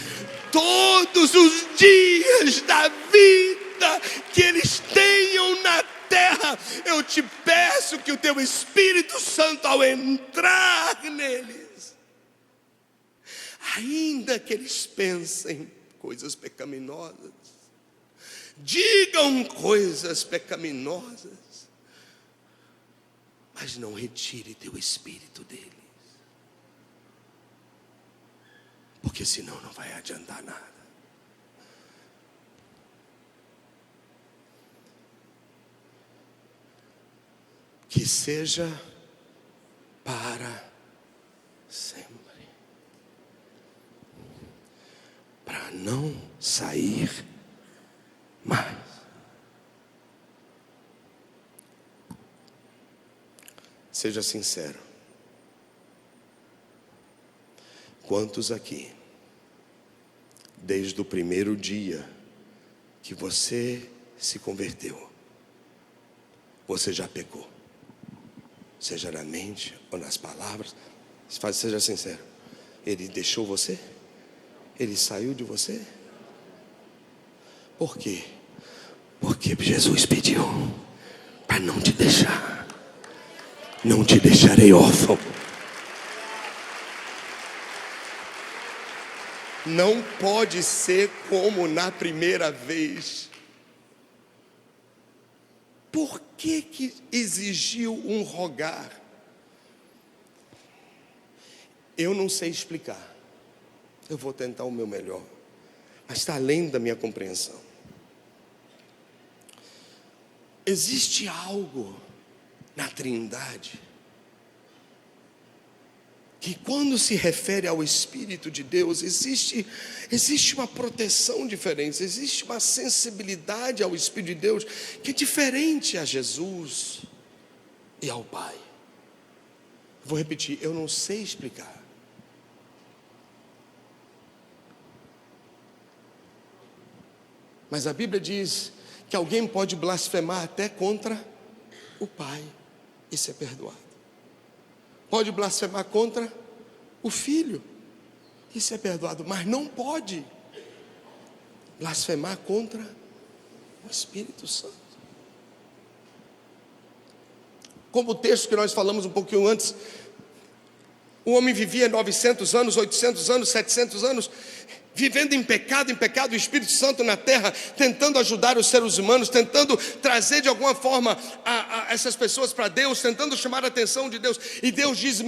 todos os dias da vida que eles tenham na terra. Eu te peço que o teu Espírito Santo, ao entrar neles, ainda que eles pensem coisas pecaminosas, digam coisas pecaminosas, mas não retire teu Espírito deles, porque senão não vai adiantar nada. Que seja para sempre, para não sair mais. Seja sincero. Quantos aqui, desde o primeiro dia que você se converteu, você já pecou? Seja na mente ou nas palavras. Seja sincero. Ele deixou você? Ele saiu de você? Por quê? Porque Jesus pediu para não te deixar. Não te deixarei órfão. Não pode ser como na primeira vez. Por que exigiu um rogar? Eu não sei explicar. Eu vou tentar o meu melhor, mas está além da minha compreensão. Existe algo na Trindade que, quando se refere ao Espírito de Deus, existe uma proteção diferente, existe uma sensibilidade ao Espírito de Deus que é diferente a Jesus e ao Pai. Vou repetir, eu não sei explicar. Mas a Bíblia diz que alguém pode blasfemar até contra o Pai e ser perdoado. Pode blasfemar contra o Filho e ser perdoado, mas não pode blasfemar contra o Espírito Santo. Como o texto que nós falamos um pouquinho antes, o homem vivia 900 anos, 800 anos, 700 anos, vivendo em pecado, o Espírito Santo na terra, tentando ajudar os seres humanos, tentando trazer de alguma forma essas pessoas para Deus, tentando chamar a atenção de Deus. E Deus diz,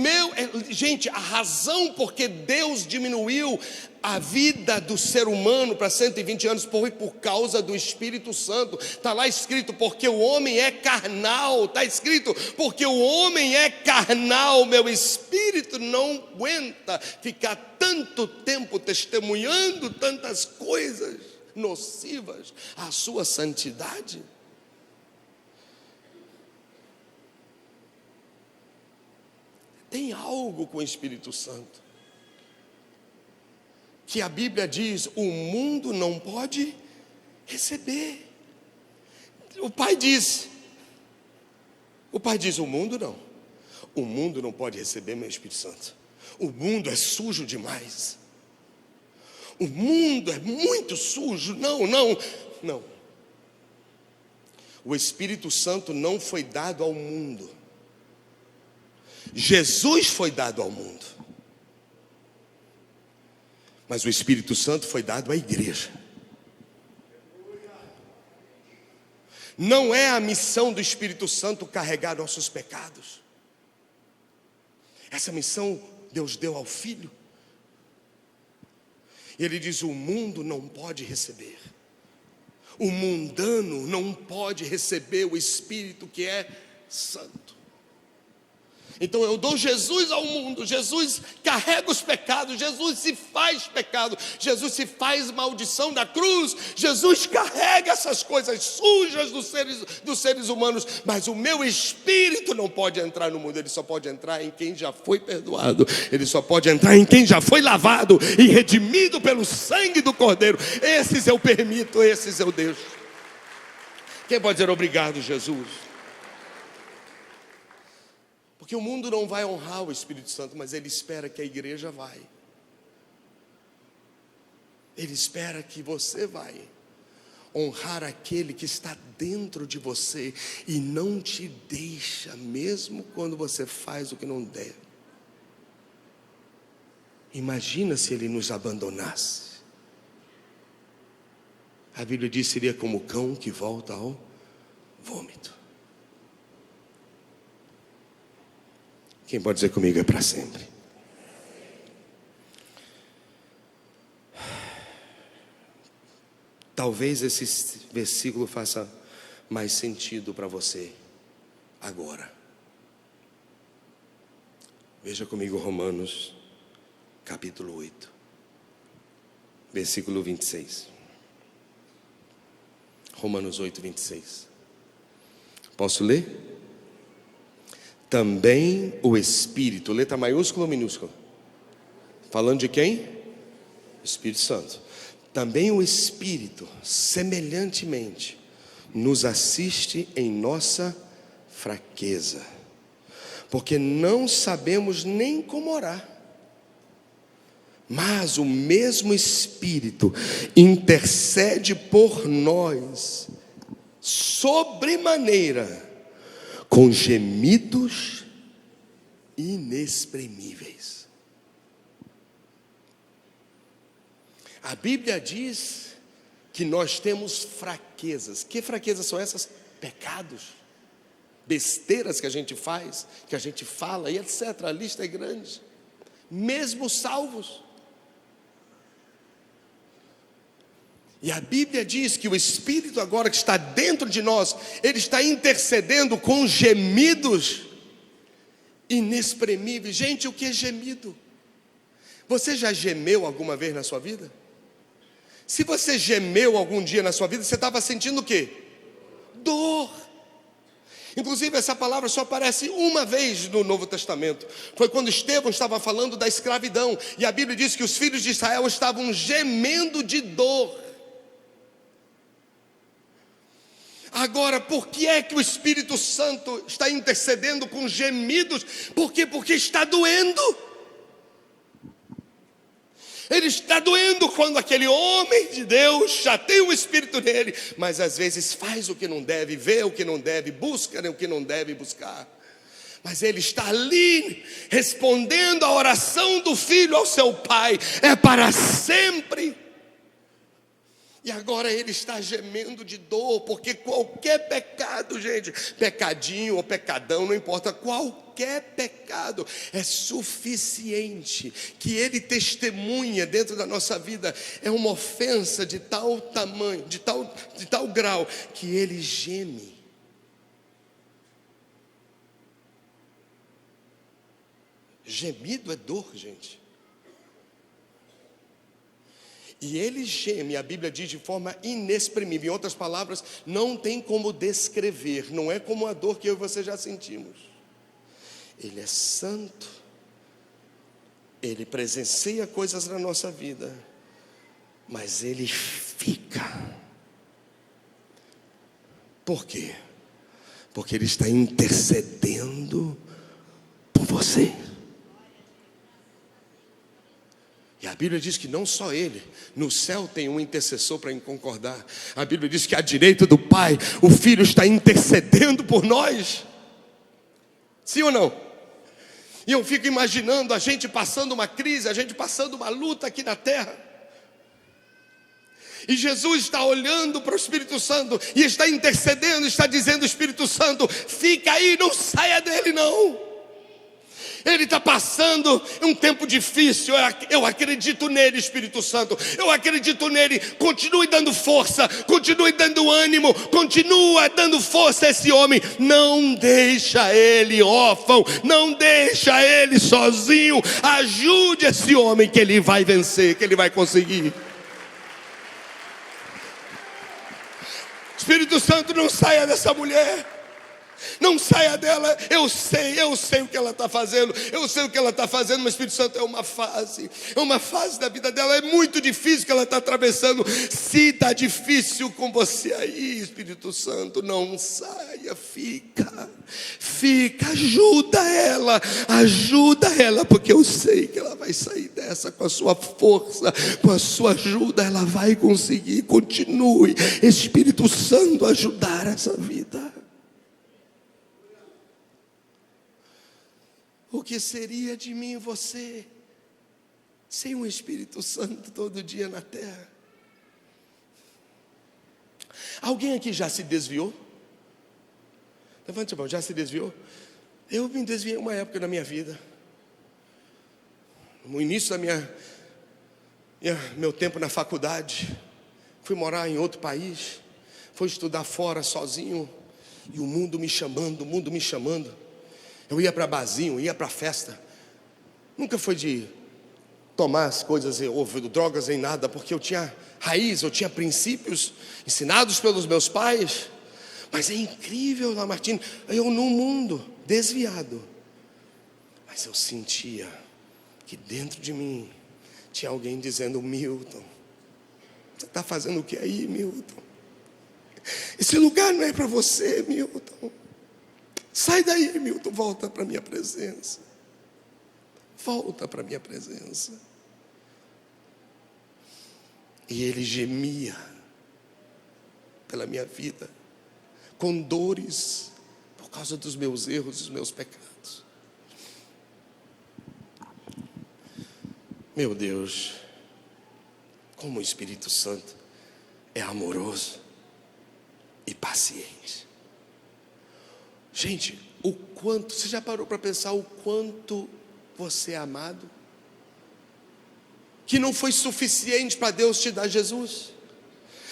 gente, a razão porque Deus diminuiu a vida do ser humano para 120 anos foi por causa do Espírito Santo. Está lá escrito, porque o homem é carnal. Está escrito, porque o homem é carnal. Meu espírito não aguenta ficar tanto tempo testemunhando tantas coisas nocivas à sua santidade. Tem algo com o Espírito Santo que a Bíblia diz, o mundo não pode receber. O pai diz, o mundo não pode receber meu Espírito Santo. O mundo é sujo demais. O mundo é muito sujo. Não. O Espírito Santo não foi dado ao mundo. Jesus foi dado ao mundo. Mas o Espírito Santo foi dado à igreja. Não é a missão do Espírito Santo carregar nossos pecados. Essa missão Deus deu ao Filho. E Ele diz, o mundo não pode receber. O mundano não pode receber o Espírito que é santo. Então eu dou Jesus ao mundo, Jesus carrega os pecados, Jesus se faz pecado, Jesus se faz maldição da cruz, Jesus carrega essas coisas sujas dos seres humanos, mas o meu espírito não pode entrar no mundo, ele só pode entrar em quem já foi perdoado, ele só pode entrar em quem já foi lavado e redimido pelo sangue do Cordeiro. Esses eu permito, esses eu deixo. Quem pode dizer obrigado, Jesus? Porque o mundo não vai honrar o Espírito Santo, mas ele espera que a igreja vai. Ele espera que você vai honrar aquele que está dentro de você e não te deixa, mesmo quando você faz o que não deve. Imagina se ele nos abandonasse. A Bíblia diz que seria como o cão que volta ao vômito. Quem pode dizer comigo é para sempre? Talvez esse versículo faça mais sentido para você agora. Veja comigo Romanos capítulo 8, versículo 26. Romanos 8, 26. Posso ler? Também o Espírito, letra maiúscula ou minúscula? Falando de quem? Espírito Santo. Também o Espírito, semelhantemente, nos assiste em nossa fraqueza, porque não sabemos nem como orar. Mas o mesmo Espírito intercede por nós, sobremaneira, com gemidos inexprimíveis. A Bíblia diz que nós temos fraquezas. Que fraquezas são essas? Pecados, besteiras que a gente faz, que a gente fala e etc. A lista é grande. Mesmo salvos. E a Bíblia diz que o Espírito agora que está dentro de nós, ele está intercedendo com gemidos inexprimíveis. Gente, o que é gemido? Você já gemeu alguma vez na sua vida? Se você gemeu algum dia na sua vida, você estava sentindo o quê? Dor. Inclusive essa palavra só aparece uma vez no Novo Testamento. Foi quando Estevão estava falando da escravidão. E a Bíblia diz que os filhos de Israel estavam gemendo de dor. Agora, por que é que o Espírito Santo está intercedendo com gemidos? Por quê? Porque está doendo. Ele está doendo quando aquele homem de Deus já tem o Espírito nele, mas às vezes faz o que não deve, vê o que não deve, busca o que não deve buscar. Mas ele está ali, respondendo a oração do filho ao seu pai, é para sempre. E agora ele está gemendo de dor, porque qualquer pecado, gente, pecadinho ou pecadão, não importa, qualquer pecado é suficiente, que ele testemunha dentro da nossa vida, é uma ofensa de tal tamanho, de tal grau, que ele geme. Gemido é dor, gente. E ele geme, a Bíblia diz, de forma inexprimível. Em outras palavras, não tem como descrever. Não é como a dor que eu e você já sentimos. Ele é santo. Ele presencia coisas na nossa vida. Mas ele fica. Por quê? Porque ele está intercedendo por você. E a Bíblia diz que não só ele, no céu tem um intercessor para concordar. A Bíblia diz que à direita do Pai, o Filho está intercedendo por nós. Sim ou não? E eu fico imaginando a gente passando uma crise, a gente passando uma luta aqui na terra. E Jesus está olhando para o Espírito Santo e está intercedendo, está dizendo: Espírito Santo, fica aí, não saia dele não. Ele está passando um tempo difícil. Eu acredito nele, Espírito Santo. Eu acredito nele. Continue dando força, continue dando ânimo, continua dando força a esse homem. Não deixa ele órfão, não deixa ele sozinho. Ajude esse homem, que ele vai vencer, que ele vai conseguir. Espírito Santo, não saia dessa mulher. Não saia dela. Eu sei o que ela está fazendo. Eu sei o que ela está fazendo, mas Espírito Santo, é uma fase da vida dela. É muito difícil que ela está atravessando. Se está difícil com você aí, Espírito Santo, não saia, fica, ajuda ela, porque eu sei que ela vai sair dessa com a sua força, com a sua ajuda, ela vai conseguir. Continue, Espírito Santo, ajudar essa vida. O que seria de mim e você sem o Espírito Santo todo dia na terra? Alguém aqui já se desviou? Levante a mão, já se desviou? Eu me desviei uma época da minha vida. No início da meu tempo na faculdade, fui morar em outro país, fui estudar fora sozinho, e o mundo me chamando. Eu ia para barzinho, ia para festa. Nunca foi de tomar as coisas ou drogas em nada, porque eu tinha raiz, eu tinha princípios ensinados pelos meus pais. Mas é incrível, Lamartine, eu num mundo desviado, mas eu sentia que dentro de mim tinha alguém dizendo: Milton, você está fazendo o que aí, Milton? Esse lugar não é para você, Milton. Sai daí, Milton, volta para a minha presença. Volta para a minha presença. E ele gemia pela minha vida, com dores, por causa dos meus erros, dos meus pecados. Meu Deus, como o Espírito Santo é amoroso e paciente. Gente, o quanto, você já parou para pensar o quanto você é amado? Que não foi suficiente para Deus te dar Jesus.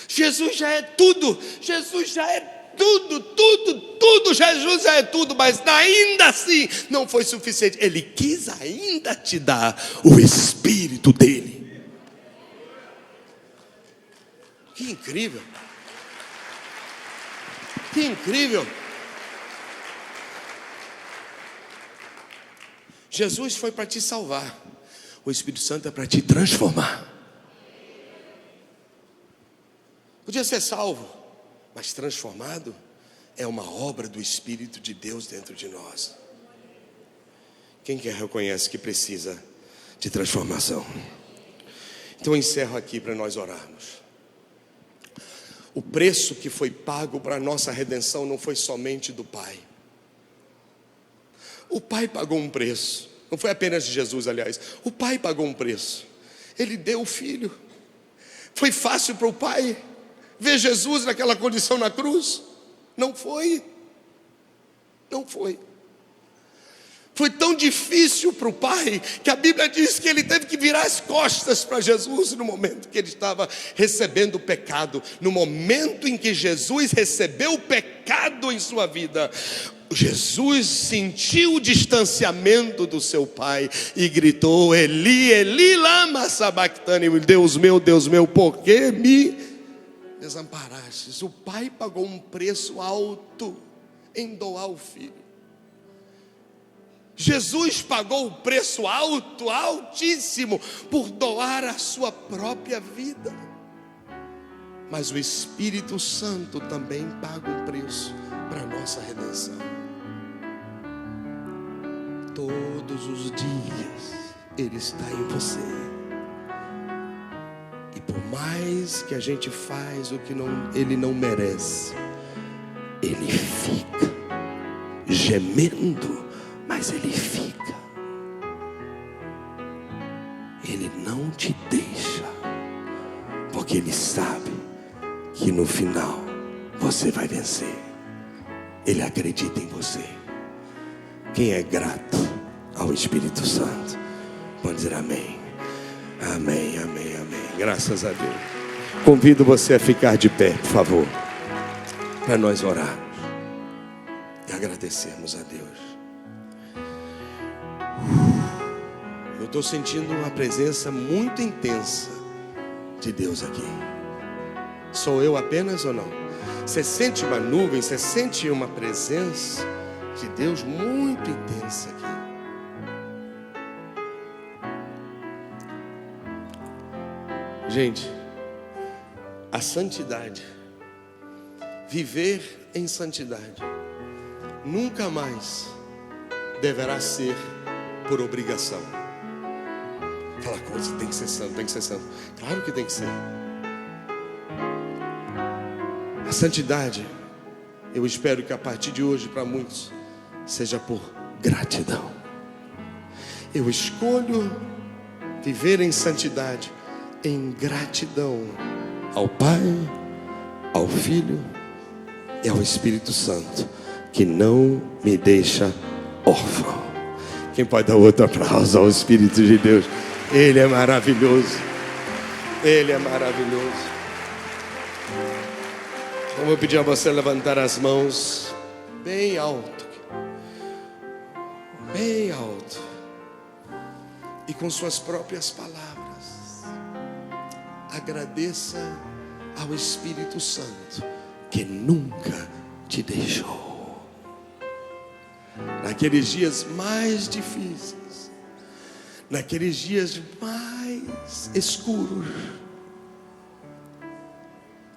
Jesus já é tudo, Jesus já é tudo, Jesus já é tudo, mas ainda assim não foi suficiente. Ele quis ainda te dar o Espírito dele. Que incrível! Que incrível! Jesus foi para te salvar, o Espírito Santo é para te transformar. Podia ser salvo, mas transformado é uma obra do Espírito de Deus dentro de nós. Quem quer reconhece que precisa de transformação? Então eu encerro aqui para nós orarmos. O preço que foi pago para a nossa redenção não foi somente do Pai. O Pai pagou um preço. Não foi apenas de Jesus, aliás. O Pai pagou um preço. Ele deu o Filho. Foi fácil para o Pai ver Jesus naquela condição na cruz? Não foi. Não foi. Foi tão difícil para o Pai, que a Bíblia diz que ele teve que virar as costas para Jesus no momento que ele estava recebendo o pecado. No momento em que Jesus recebeu o pecado em sua vida, Jesus sentiu o distanciamento do seu Pai e gritou: Eli, Eli, lama sabachthani, Deus meu, por que me desamparastes? O Pai pagou um preço alto em doar o Filho. Jesus pagou um preço alto, altíssimo, por doar a sua própria vida. Mas o Espírito Santo também paga um preço para a nossa redenção. Todos os dias Ele está em você. E por mais que a gente faz o que Ele não merece, Ele fica gemendo, mas Ele fica. Ele não te deixa, porque Ele sabe que no final você vai vencer. Ele acredita em você. Quem é grato ao ao Espírito Santo. Vamos dizer amém. Amém, amém, amém. Graças a Deus. Convido você a ficar de pé, por favor, para nós orarmos e agradecermos a Deus. Eu estou sentindo uma presença muito intensa de Deus aqui. Sou eu apenas ou não? Você sente uma nuvem, você sente uma presença de Deus muito intensa aqui. Gente, a santidade, viver em santidade, nunca mais deverá ser por obrigação. Aquela coisa, tem que ser santo, tem que ser santo. Claro que tem que ser. A santidade, eu espero que a partir de hoje para muitos seja por gratidão. Eu escolho viver em santidade, em gratidão ao Pai, ao Filho e ao Espírito Santo, que não me deixa órfão. Quem pode dar outro aplauso ao Espírito de Deus? Ele é maravilhoso. Ele é maravilhoso. Eu vou pedir a você levantar as mãos bem alto. Bem alto. E com suas próprias palavras, agradeça ao Espírito Santo que nunca te deixou. Naqueles dias mais difíceis, naqueles dias mais escuros,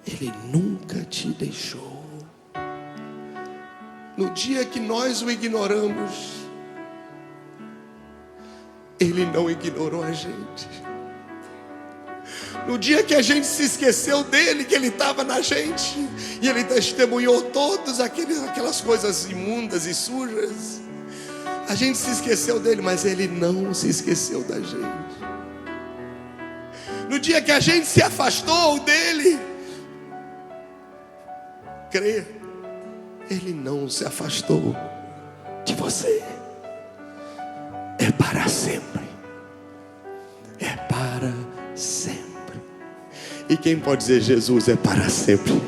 Ele nunca te deixou. No dia que nós o ignoramos, Ele não ignorou a gente. No dia que a gente se esqueceu dele, que ele estava na gente, e ele testemunhou todas aquelas coisas imundas e sujas, a gente se esqueceu dele, mas ele não se esqueceu da gente. No dia que a gente se afastou dele, crê, ele não se afastou de você. É para sempre. É para sempre. E quem pode dizer, Jesus, é para sempre?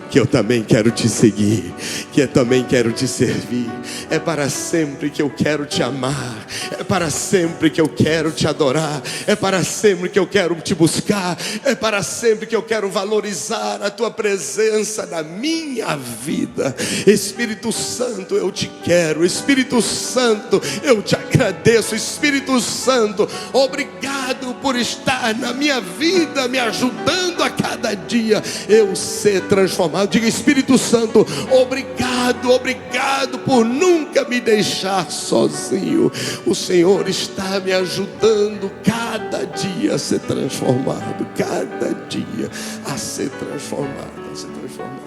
Que eu também quero te seguir, que eu também quero te servir. É para sempre que eu quero te amar. É para sempre que eu quero te adorar. É para sempre que eu quero te buscar. É para sempre que eu quero valorizar a tua presença na minha vida. Espírito Santo, eu te quero. Espírito Santo, eu te agradeço. Espírito Santo, obrigado por estar na minha vida, me ajudando a cada dia eu ser transformado. Diga, Espírito Santo, obrigado, obrigado por nunca me deixar sozinho. O Senhor está me ajudando cada dia a ser transformado, cada dia a ser transformado, a ser transformado.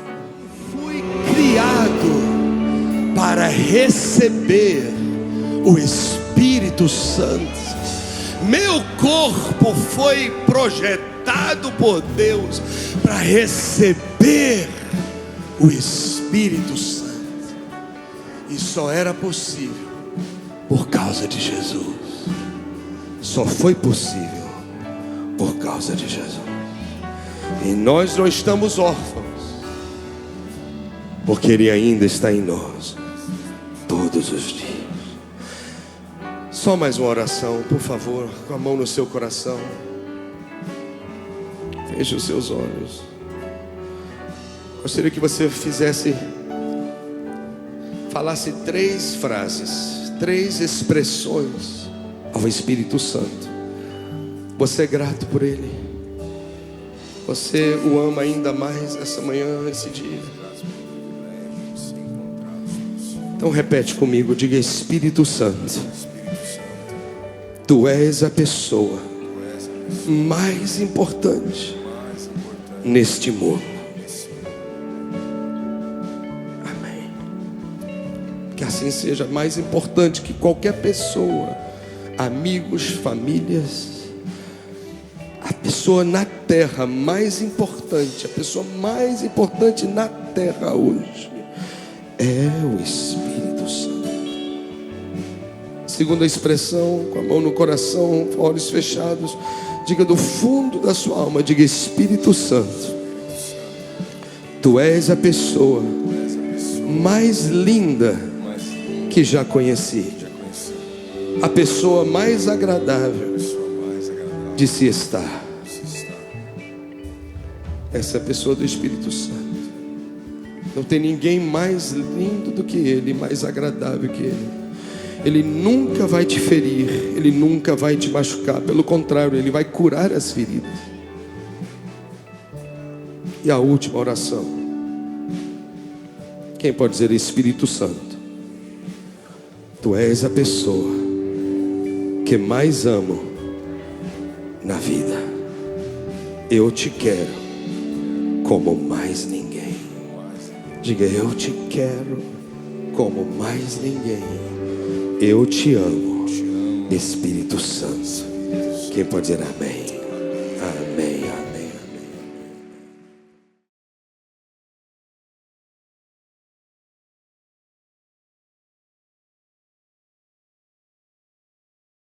Fui criado para receber o Espírito Santo. Meu corpo foi projetado por Deus para receber o Espírito Santo. E só era possível por causa de Jesus. Só foi possível por causa de Jesus. E nós não estamos órfãos, porque Ele ainda está em nós todos os dias. Só mais uma oração, por favor, com a mão no seu coração. Feche os seus olhos. Gostaria que você falasse 3 frases, 3 expressões ao Espírito Santo. Você é grato por Ele. Você o ama ainda mais essa manhã, esse dia. Então repete comigo, diga, Espírito Santo, Tu és a pessoa mais importante neste mundo. Amém. Que assim seja, mais importante que qualquer pessoa, amigos, famílias. A pessoa na terra mais importante, a pessoa mais importante na terra hoje é o Espírito Santo. Segunda expressão, com a mão no coração, olhos fechados. Diga do fundo da sua alma, diga: Espírito Santo, Tu és a pessoa mais linda que já conheci, a pessoa mais agradável de se estar. Essa é a pessoa do Espírito Santo. Não tem ninguém mais lindo do que Ele, mais agradável que Ele. Ele nunca vai te ferir, Ele nunca vai te machucar. Pelo contrário, Ele vai curar as feridas. E a última oração. Quem pode dizer: Espírito Santo, Tu és a pessoa que mais amo na vida. Eu te quero como mais ninguém. Diga: eu te quero como mais ninguém. Eu te amo, Espírito Santo. Quem pode dizer amém? Amém.